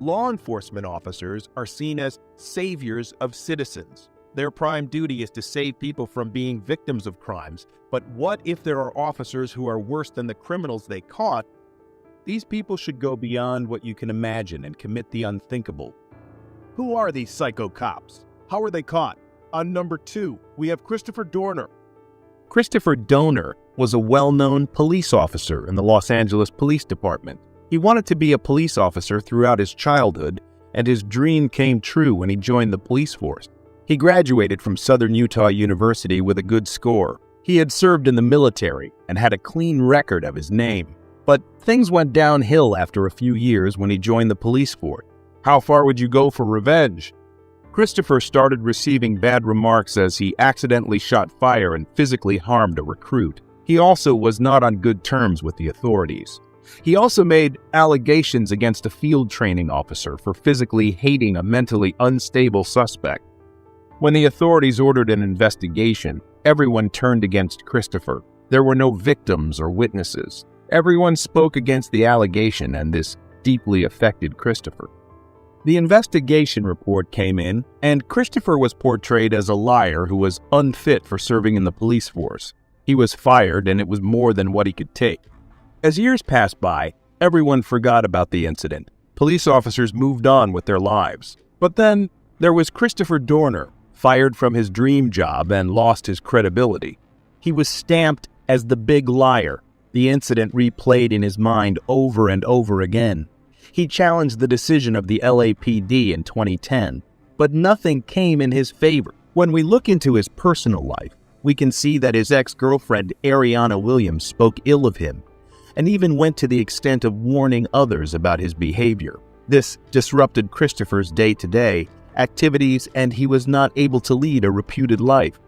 Law enforcement officers are seen as saviors of citizens. Their prime duty is to save people from being victims of crimes. But what if there are officers who are worse than the criminals they caught? These people should go beyond what you can imagine and commit the unthinkable. Who are these psycho cops? How are they caught? On number 2, we have Christopher Dorner. Christopher Dorner was a well-known police officer in the Los Angeles Police Department. He wanted to be a police officer throughout his childhood, and his dream came true when he joined the police force. He graduated from Southern Utah University with a good score. He had served in the military and had a clean record of his name. But things went downhill after a few years when he joined the police force. How far would you go for revenge? Christopher started receiving bad remarks as he accidentally shot fire and physically harmed a recruit. He also was not on good terms with the authorities. He also made allegations against a field training officer for physically hating a mentally unstable suspect. When the authorities ordered an investigation, everyone turned against Christopher. There were no victims or witnesses. Everyone spoke against the allegation, and this deeply affected Christopher. The investigation report came in, and Christopher was portrayed as a liar who was unfit for serving in the police force. He was fired, and it was more than what he could take. As years passed by, everyone forgot about the incident. Police officers moved on with their lives. But then there was Christopher Dorner, fired from his dream job and lost his credibility. He was stamped as the big liar. The incident replayed in his mind over and over again. He challenged the decision of the LAPD in 2010, but nothing came in his favor. When we look into his personal life, we can see that his ex-girlfriend Ariana Williams spoke ill of him and even went to the extent of warning others about his behavior. This disrupted Christopher's day-to-day activities, and he was not able to lead a reputed life.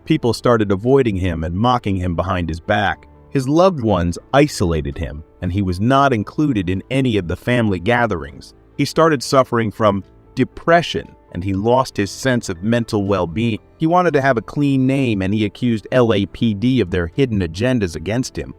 People started avoiding him and mocking him behind his back. His loved ones isolated him, and he was not included in any of the family gatherings. He started suffering from depression, and he lost his sense of mental well-being. He wanted to have a clean name, and he accused LAPD of their hidden agendas against him.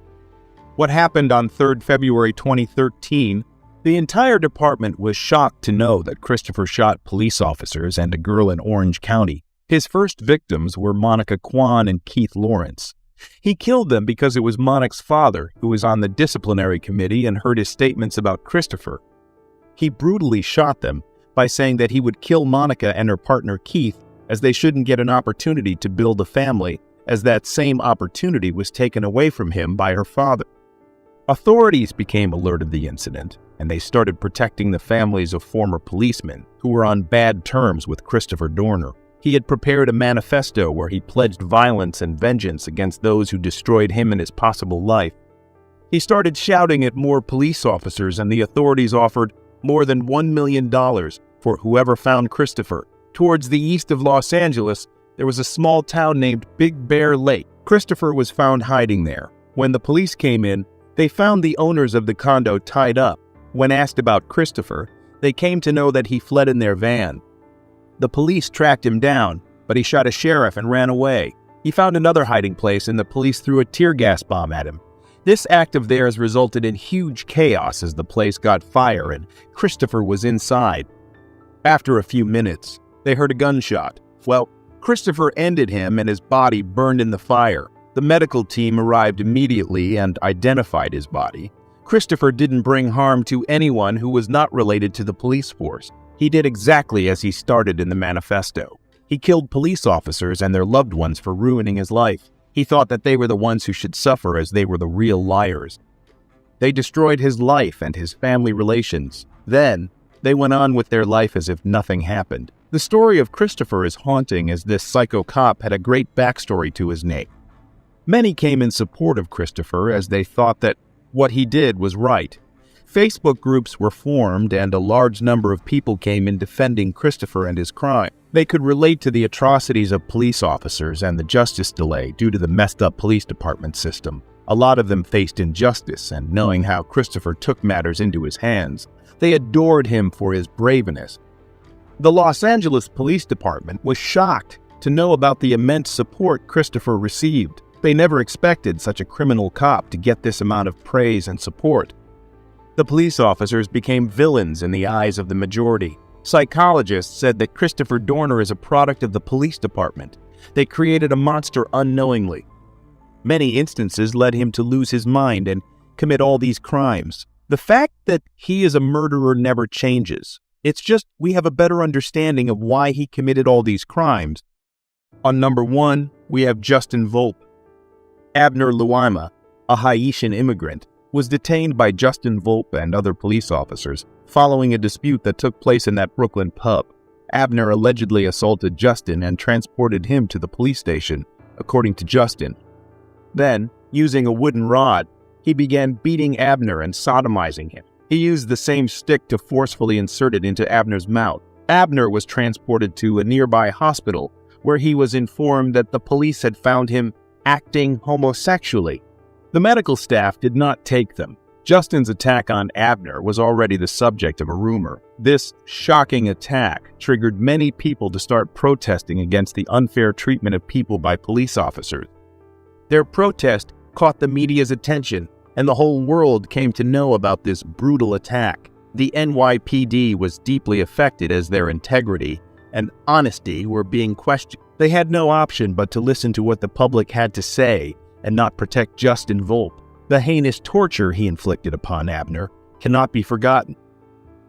What happened on 3rd February 2013, the entire department was shocked to know that Christopher shot police officers and a girl in Orange County. His first victims were Monica Kwan and Keith Lawrence. He killed them because it was Monica's father who was on the disciplinary committee and heard his statements about Christopher. He brutally shot them by saying that he would kill Monica and her partner Keith as they shouldn't get an opportunity to build a family, as that same opportunity was taken away from him by her father. Authorities became alert of the incident, and they started protecting the families of former policemen who were on bad terms with Christopher Dorner. He had prepared a manifesto where he pledged violence and vengeance against those who destroyed him and his possible life. He started shouting at more police officers, and the authorities offered more than $1 million for whoever found Christopher. Towards the east of Los Angeles, there was a small town named Big Bear Lake. Christopher was found hiding there. When the police came in, they found the owners of the condo tied up. When asked about Christopher, they came to know that he fled in their van. The police tracked him down, but he shot a sheriff and ran away. He found another hiding place, and the police threw a tear gas bomb at him. This act of theirs resulted in huge chaos as the place got fire and Christopher was inside. After a few minutes, they heard a gunshot. Well, Christopher ended him and his body burned in the fire. The medical team arrived immediately and identified his body. Christopher didn't bring harm to anyone who was not related to the police force. He did exactly as he started in the manifesto. He killed police officers and their loved ones for ruining his life. He thought that they were the ones who should suffer, as they were the real liars. They destroyed his life and his family relations. Then, they went on with their life as if nothing happened. The story of Christopher is haunting, as this psycho cop had a great backstory to his name. Many came in support of Christopher as they thought that what he did was right. Facebook groups were formed, and a large number of people came in defending Christopher and his crime. They could relate to the atrocities of police officers and the justice delay due to the messed up police department system. A lot of them faced injustice, and knowing how Christopher took matters into his hands, they adored him for his braveness. The Los Angeles Police Department was shocked to know about the immense support Christopher received. They never expected such a criminal cop to get this amount of praise and support. The police officers became villains in the eyes of the majority. Psychologists said that Christopher Dorner is a product of the police department. They created a monster unknowingly. Many instances led him to lose his mind and commit all these crimes. The fact that he is a murderer never changes. It's just we have a better understanding of why he committed all these crimes. On number 1, we have Justin Volpe. Abner Luima, a Haitian immigrant, was detained by Justin Volpe and other police officers following a dispute that took place in that Brooklyn pub. Abner allegedly assaulted Justin and transported him to the police station, according to Justin. Then, using a wooden rod, he began beating Abner and sodomizing him. He used the same stick to forcefully insert it into Abner's mouth. Abner was transported to a nearby hospital, where he was informed that the police had found him acting homosexually. The medical staff did not take them. Justin's attack on Abner was already the subject of a rumor. This shocking attack triggered many people to start protesting against the unfair treatment of people by police officers. Their protest caught the media's attention, and the whole world came to know about this brutal attack. The NYPD was deeply affected as their integrity and honesty were being questioned. They had no option but to listen to what the public had to say and not protect Justin Volpe. The heinous torture he inflicted upon Abner cannot be forgotten.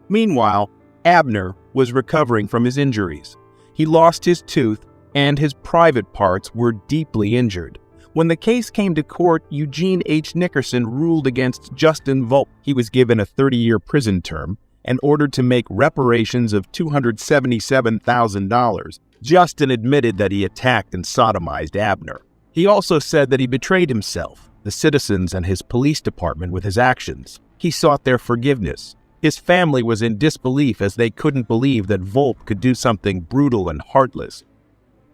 Meanwhile, Abner was recovering from his injuries. He lost his tooth and his private parts were deeply injured. When the case came to court, Eugene H. Nickerson ruled against Justin Volpe. He was given a 30-year prison term and ordered to make reparations of $277,000. Justin admitted that he attacked and sodomized Abner. He also said that he betrayed himself, the citizens, and his police department with his actions. He sought their forgiveness. His family was in disbelief as they couldn't believe that Volpe could do something brutal and heartless.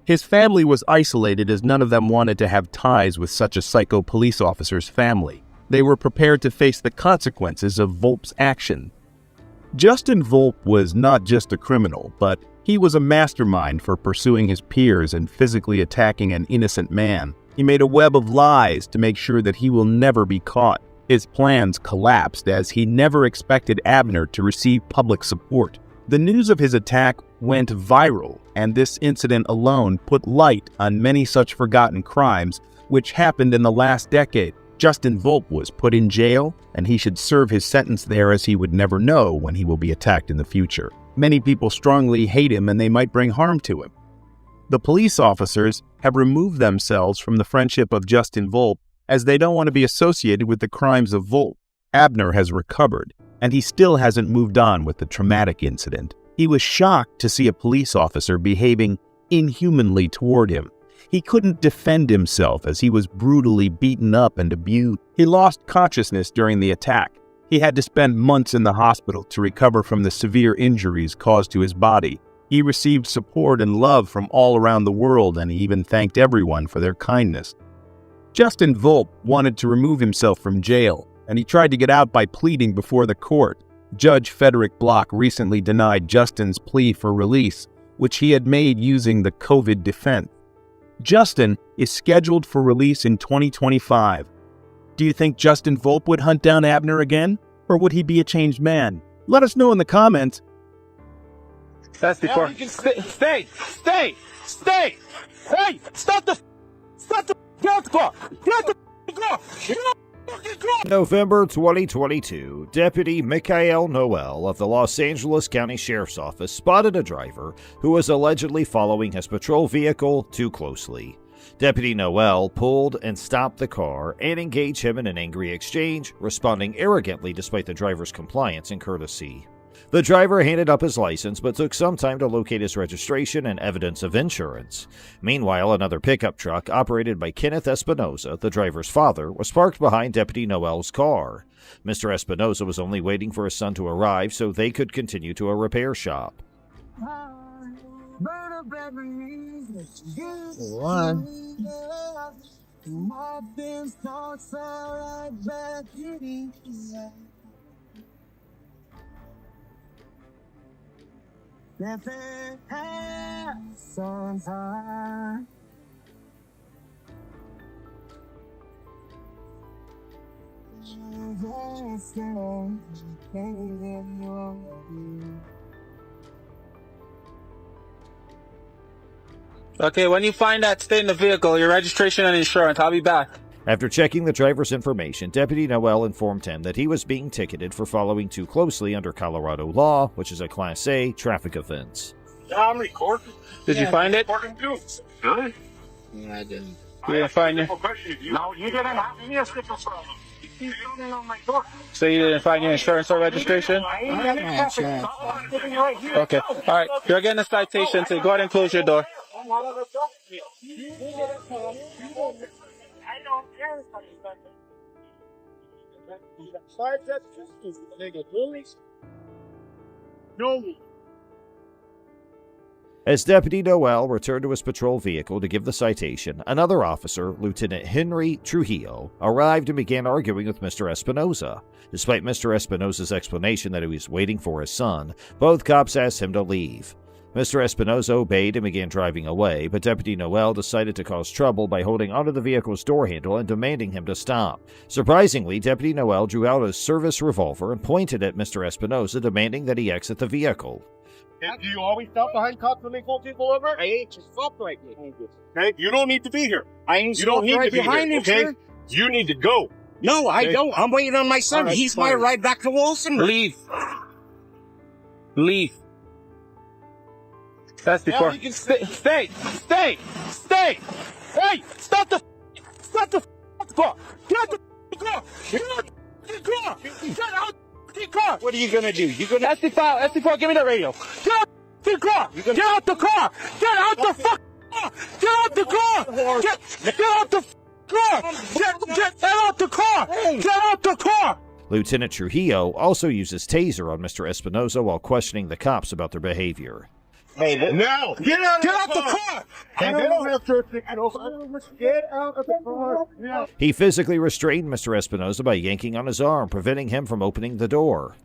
His family was isolated as none of them wanted to have ties with such a psycho police officer's family. They were prepared to face the consequences of Volpe's action. Justin Volpe was not just a criminal, but he was a mastermind for pursuing his peers and physically attacking an innocent man. He made a web of lies to make sure that he will never be caught. His plans collapsed as he never expected Abner to receive public support. The news of his attack went viral, and this incident alone put light on many such forgotten crimes which happened in the last decade. Justin Volpe was put in jail, and he should serve his sentence there as he would never know when he will be attacked in the future. Many people strongly hate him and they might bring harm to him. The police officers have removed themselves from the friendship of Justin Volpe as they don't want to be associated with the crimes of Volpe. Abner has recovered, and he still hasn't moved on with the traumatic incident. He was shocked to see a police officer behaving inhumanly toward him. He couldn't defend himself as he was brutally beaten up and abused. He lost consciousness during the attack. He had to spend months in the hospital to recover from the severe injuries caused to his body. He received support and love from all around the world, and he even thanked everyone for their kindness. Justin Volpe wanted to remove himself from jail, and he tried to get out by pleading before the court. Judge Frederick Block recently denied Justin's plea for release, which he had made using the COVID defense. Justin is scheduled for release in 2025. Do you think Justin Volpe would hunt down Abner again, or would he be a changed man? Let us know in the comments. That's before. Stay! Hey! Stop the get the car! November 2022, Deputy Michael Noel of the Los Angeles County Sheriff's Office spotted a driver who was allegedly following his patrol vehicle too closely. Deputy Noel pulled and stopped the car and engaged him in an angry exchange, responding arrogantly despite the driver's compliance and courtesy. The driver handed up his license but took some time to locate his registration and evidence of insurance. Meanwhile, another pickup truck operated by Kenneth Espinoza, the driver's father, was parked behind Deputy Noel's car. Mr. Espinoza was only waiting for his son to arrive so they could continue to a repair shop. Okay, when you find that, stay in the vehicle, your registration and insurance. I'll be back. After checking the driver's information, Deputy Noel informed him that he was being ticketed for following too closely under Colorado law, which is a Class A traffic offense. Yeah, I'm recording. Did you find it? Good. Yeah, I didn't. You didn't find it? No, you didn't have any stickers from me. You don't know my door. So you didn't find your insurance or registration? I ain't got any insurance. I'm sitting right here. Okay. All right. You're getting a citation, so go ahead and close your door. I don't care. No. As Deputy Noel returned to his patrol vehicle to give the citation, another officer, Lieutenant Henry Trujillo, arrived and began arguing with Mr. Espinoza. Despite Mr. Espinoza's explanation that he was waiting for his son, both cops asked him to leave. Mr. Espinoza obeyed and began driving away, but Deputy Noel decided to cause trouble by holding onto the vehicle's door handle and demanding him to stop. Surprisingly, Deputy Noel drew out his service revolver and pointed at Mr. Espinoza, demanding that he exit the vehicle. Yeah, do you always stop behind cops when they pull people over? I ain't just stopped right here. Okay, you don't need to be here. I ain't You don't stopped need right to be behind here, him, okay? sir. You need to go. No, I Okay. don't. I'm waiting on my son. All right, He's my fine. ride back to Wilson. Leave. Leave. That's before. you can Stay. Stay. Stay. Hey, stop the car. Get out the car. Get out the car. Get out the car. What are you gonna do? You gonna? SD4, give me the radio. Get out the car. Get out the car. Get out the fuck car. Get out the car. Get out the car. Get out the car. Get out the car. Lieutenant Trujillo also uses taser on Mr. Espinoza while questioning the cops about their behavior. Hey, Now, get out the car. And they don't have to get out of the car. Now. He physically restrained Mr. Espinoza by yanking on his arm, preventing him from opening the door.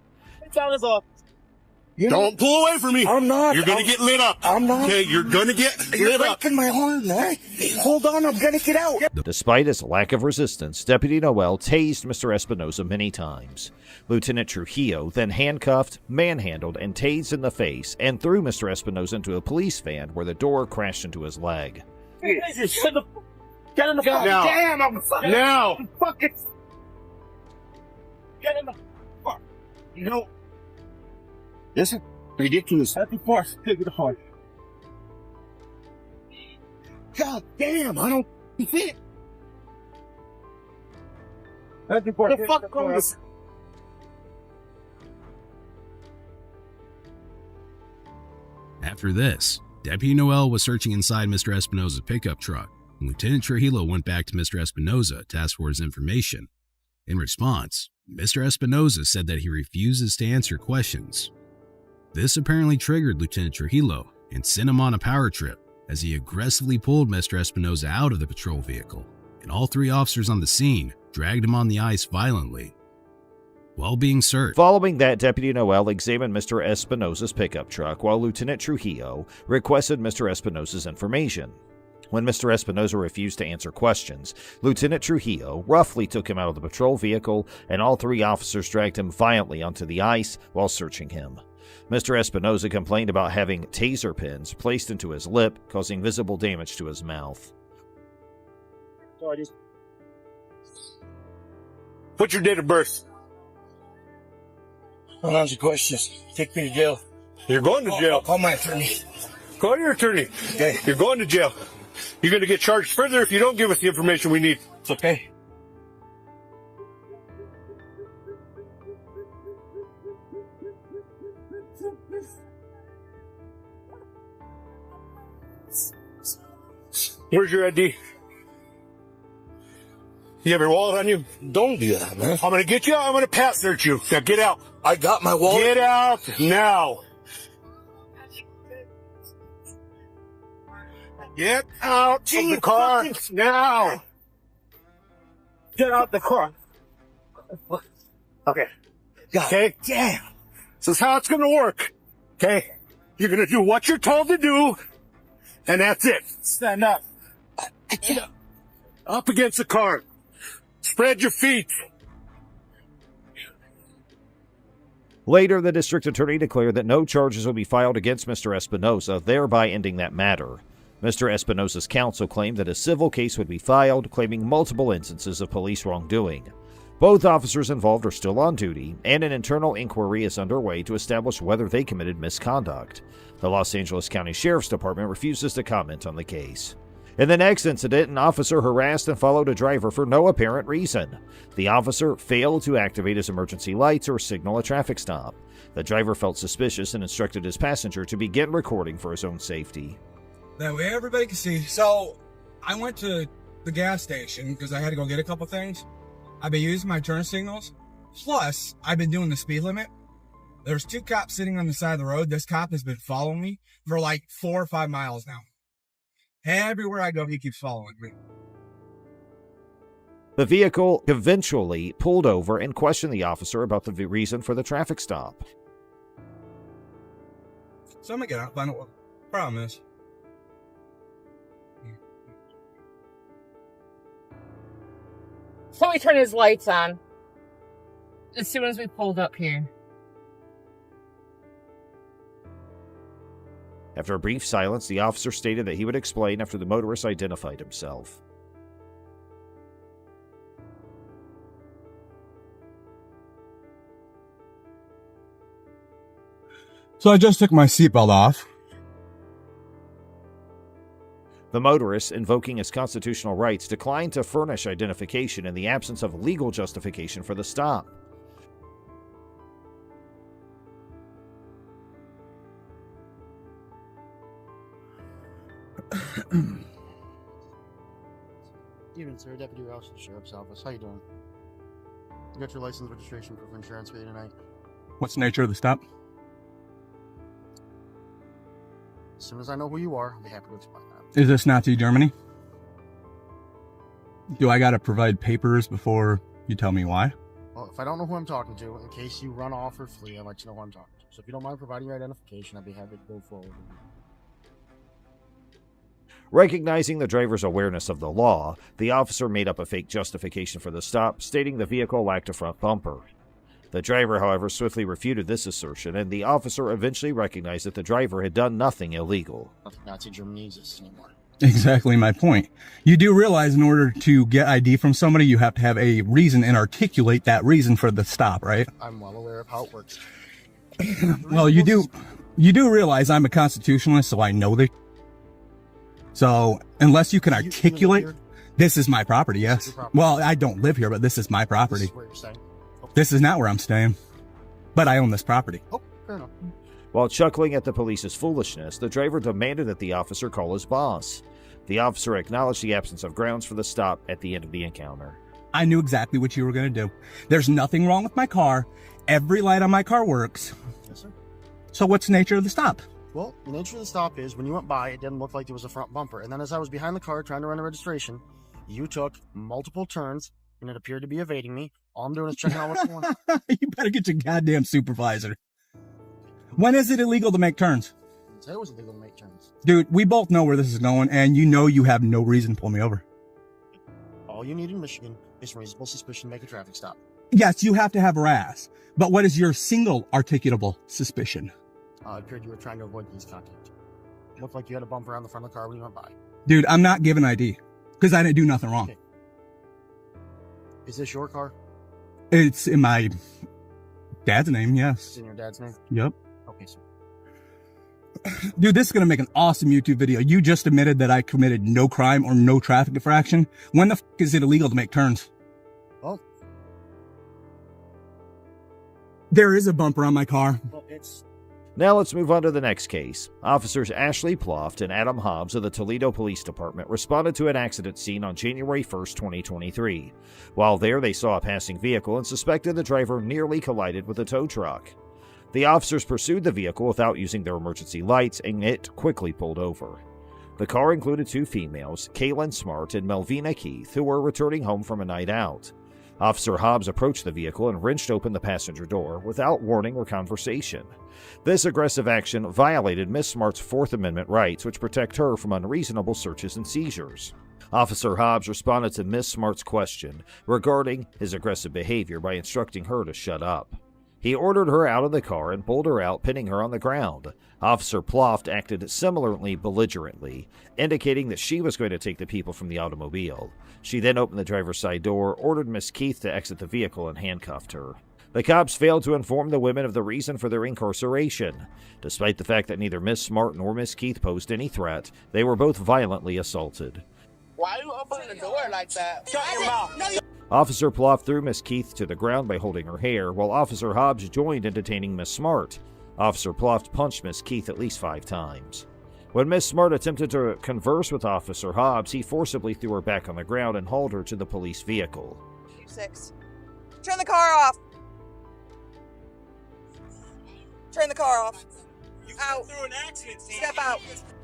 Don't pull away from me. I'm not. You're gonna get lit up. I'm not. Okay, you're gonna get You're lit up. breaking my arm, man. Hold on, I'm gonna get out. Despite his lack of resistance, Deputy Noel tased Mr. Espinoza many times. Lieutenant Trujillo then handcuffed, manhandled, and tased in the face and threw Mr. Espinoza into a police van where the door crashed into his leg. Get in the fucking Now. damn. I'm fucking. Now, Fucking. Get in the fuck. You know. Listen, ridiculous. at the force, take it apart. God damn, I don't see it. At the What force. the fuck goes? After this, Deputy Noel was searching inside Mr. Espinoza's pickup truck, and Lieutenant Trujillo went back to Mr. Espinoza to ask for his information. In response, Mr. Espinoza said that he refuses to answer questions. This apparently triggered Lieutenant Trujillo and sent him on a power trip as he aggressively pulled Mr. Espinoza out of the patrol vehicle, and all three officers on the scene dragged him on the ice violently. While being searched, Following that, Deputy Noel examined Mr. Espinoza's pickup truck while Lieutenant Trujillo requested Mr. Espinoza's information. When Mr. Espinoza refused to answer questions, Lieutenant Trujillo roughly took him out of the patrol vehicle, and all three officers dragged him violently onto the ice while searching him. Mr. Espinoza complained about having taser pins placed into his lip, causing visible damage to his mouth. What's your date of birth? Don't answer questions. Take me to jail. You're going to I'll jail. call my attorney. Call your attorney. Okay. You're going to jail. You're going to get charged further if you don't give us the information we need. It's okay. Where's your ID? You have your wallet on you? Don't do that, man. I'm going to get you out. I'm going to pat search you. Now get out. I got my wallet. Get out now. Get out of the car now. Get out the car. Okay. God Okay. damn. This is how it's going to work. Okay. You're going to do what you're told to do, and that's it. Stand up. I can't. Up against the car. Spread your feet. Later, the district attorney declared that no charges will be filed against Mr. Espinoza, thereby ending that matter. Mr. Espinoza's counsel claimed that a civil case would be filed, claiming multiple instances of police wrongdoing. Both officers involved are still on duty, and an internal inquiry is underway to establish whether they committed misconduct. The Los Angeles County Sheriff's Department refuses to comment on the case. In the next incident, an officer harassed and followed a driver for no apparent reason. The officer failed to activate his emergency lights or signal a traffic stop. The driver felt suspicious and instructed his passenger to begin recording for his own safety. That way everybody can see. So, I went to the gas station because I had to go get a couple things. I've been using my turn signals. Plus, I've been doing the speed limit. There's 2 cops sitting on the side of the road. This cop has been following me for like 4 or 5 miles now. Everywhere I go, he keeps following me. The vehicle eventually pulled over and questioned the officer about the reason for the traffic stop. So I'm gonna get out and find out what the problem is. So he turned his lights on as soon as we pulled up here. After a brief silence, the officer stated that he would explain after the motorist identified himself. So I just took my seatbelt off. The motorist, invoking his constitutional rights, declined to furnish identification in the absence of legal justification for the stop. Evening, sir. Deputy Rouse of the Sheriff's Office. How you doing? You got your license, registration, proof of insurance for you tonight? What's the nature of the stop? As soon as I know who you are, I'll be happy to explain that. Is this Nazi Germany? Do I gotta provide papers before you tell me why? Well, if I don't know who I'm talking to, in case you run off or flee, I'll let you know who I'm talking to. So if you don't mind providing your identification, I'd be happy to go forward. Recognizing the driver's awareness of the law, the officer made up a fake justification for the stop, stating the vehicle lacked a front bumper. The driver, however, swiftly refuted this assertion, and the officer eventually recognized that the driver had done nothing illegal. Nazi Germany exists anymore. Exactly my point. You do realize in order to get ID from somebody, you have to have a reason and articulate that reason for the stop, right? I'm well aware of how it works. Well, you do realize I'm a constitutionalist, so I know that. So, unless you can articulate, this is my property, yes. Well, I don't live here, but this is my property. This is where you're staying. Okay. This is not where I'm staying, but I own this property. Oh, fair enough. While chuckling at the police's foolishness, the driver demanded that the officer call his boss. The officer acknowledged the absence of grounds for the stop at the end of the encounter. I knew exactly what you were going to do. There's nothing wrong with my car. Every light on my car works. Yes, sir. So what's the nature of the stop? Well, the nature of the stop is when you went by, it didn't look like there was a front bumper. And then as I was behind the car trying to run a registration, you took multiple turns and it appeared to be evading me. All I'm doing is checking out what's going on. You better get your goddamn supervisor. When is it illegal to make turns? I didn't say it was illegal to make turns. Dude, we both know where this is going, and you know you have no reason to pull me over. All you need in Michigan is reasonable suspicion to make a traffic stop. Yes, you have to have RAS. But what is your single articulable suspicion? It appeared you were trying to avoid police contact. It looked like you had a bumper on the front of the car when you went by. Dude, I'm not giving ID, because I didn't do nothing wrong. Okay. Is this your car? It's in my dad's name, yes. It's in your dad's name? Yep. Okay, sir. Dude, this is going to make an awesome YouTube video. You just admitted that I committed no crime or no traffic infraction. When the f*** is it illegal to make turns? Well, there is a bumper on my car. well, it's... Now let's move on to the next case. Officers Ashley Ploft and Adam Hobbs of the Toledo Police Department responded to an accident scene on January 1st, 2023. While there, they saw a passing vehicle and suspected the driver nearly collided with a tow truck. The officers pursued the vehicle without using their emergency lights, and it quickly pulled over. The car included 2 females, Kaylin Smart and Melvina Keith, who were returning home from a night out. Officer Hobbs approached the vehicle and wrenched open the passenger door without warning or conversation. This aggressive action violated Miss Smart's Fourth Amendment rights, which protect her from unreasonable searches and seizures. Officer Hobbs responded to Miss Smart's question regarding his aggressive behavior by instructing her to shut up. He ordered her out of the car and pulled her out, pinning her on the ground. Officer Ploft acted similarly belligerently, indicating that she was going to take the people from the automobile. She then opened the driver's side door, ordered Miss Keith to exit the vehicle, and handcuffed her. The cops failed to inform the women of the reason for their incarceration. Despite the fact that neither Miss Smart nor Miss Keith posed any threat, they were both violently assaulted. Why are you opening the door like that? Shut your mouth. Officer Ploft threw Miss Keith to the ground by holding her hair, while Officer Hobbs joined in detaining Miss Smart. Officer Ploft punched Miss Keith at least 5 times. When Miss Smart attempted to converse with Officer Hobbs, he forcibly threw her back on the ground and hauled her to the police vehicle. 6. Turn the car off. Turn the car off. Out. Through an accident scene. Step out.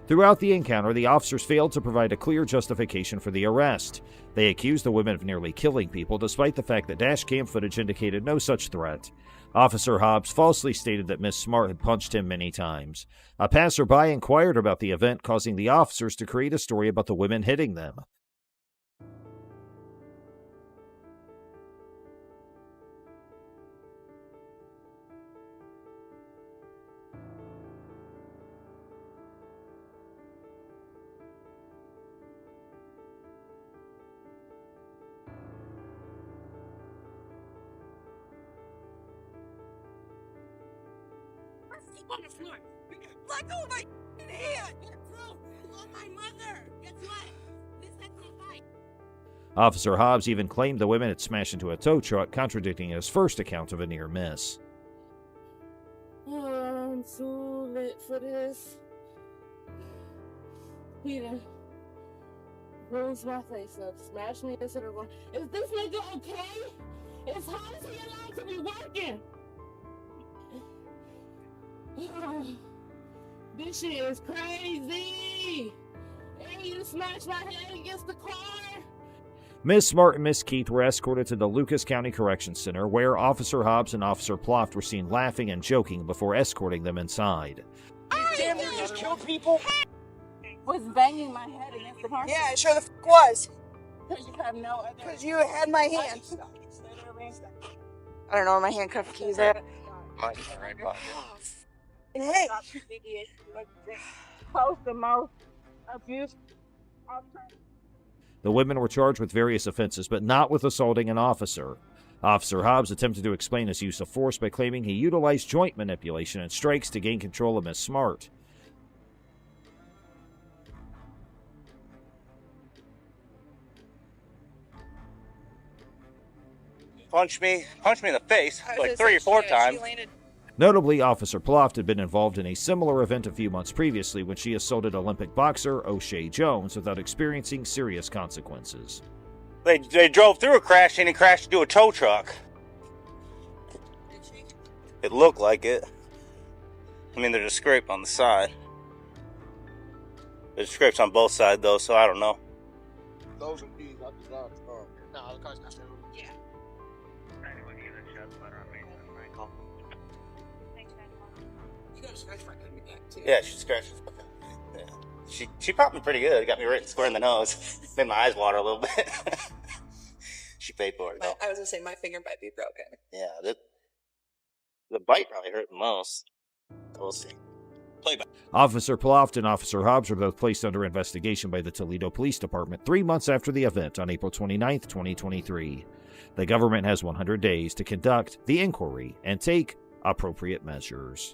Throughout the encounter, the officers failed to provide a clear justification for the arrest. They accused the women of nearly killing people, despite the fact that dashcam footage indicated no such threat. Officer Hobbs falsely stated that Miss Smart had punched him many times. A passerby inquired about the event, causing the officers to create a story about the women hitting them. On the floor. Let go of my hand. On my mother. Guess what? This is my fight. Officer Hobbs even claimed the women had smashed into a tow truck, contradicting his first account of a near miss. Oh, I'm so lit for this. Peter rolls my face up, smash me into the room. Is this nigga okay? Is how is he allowed to be working? This shit is crazy! And you smashed my head against the car! Miss Smart and Miss Keith were escorted to the Lucas County Correction Center, where Officer Hobbs and Officer Ploft were seen laughing and joking before escorting them inside. Damn, you just killed people. Was banging my head against the car? Yeah, it sure the was. Because you have no other... Because you had my hand. I don't know where my handcuff keys are. Hey. Post the most abuse. The women were charged with various offenses, but not with assaulting an officer. Officer Hobbs attempted to explain his use of force by claiming he utilized joint manipulation and strikes to gain control of Miss Smart. Punch me in the face like 3 or 4 times. Notably, Officer Ploft had been involved in a similar event a few months previously when she assaulted Olympic boxer O'Shea Jones without experiencing serious consequences. They drove through a crash and he crashed into a tow truck. It looked like it. I mean, there's a scrape on the side. There's scrapes on both sides, though, so I don't know. Those are keys, not the car. No, the car's not there. Yeah. Yeah, she scratched. Yeah. She popped me pretty good. Got me right square in the nose. Made my eyes water a little bit. She paid for it, though. I was going to say, my finger might be broken. Yeah, the bite probably hurt the most. We'll see. Playback. Officer Ploft and Officer Hobbs were both placed under investigation by the Toledo Police Department 3 months after the event on April 29, 2023. The government has 100 days to conduct the inquiry and take appropriate measures.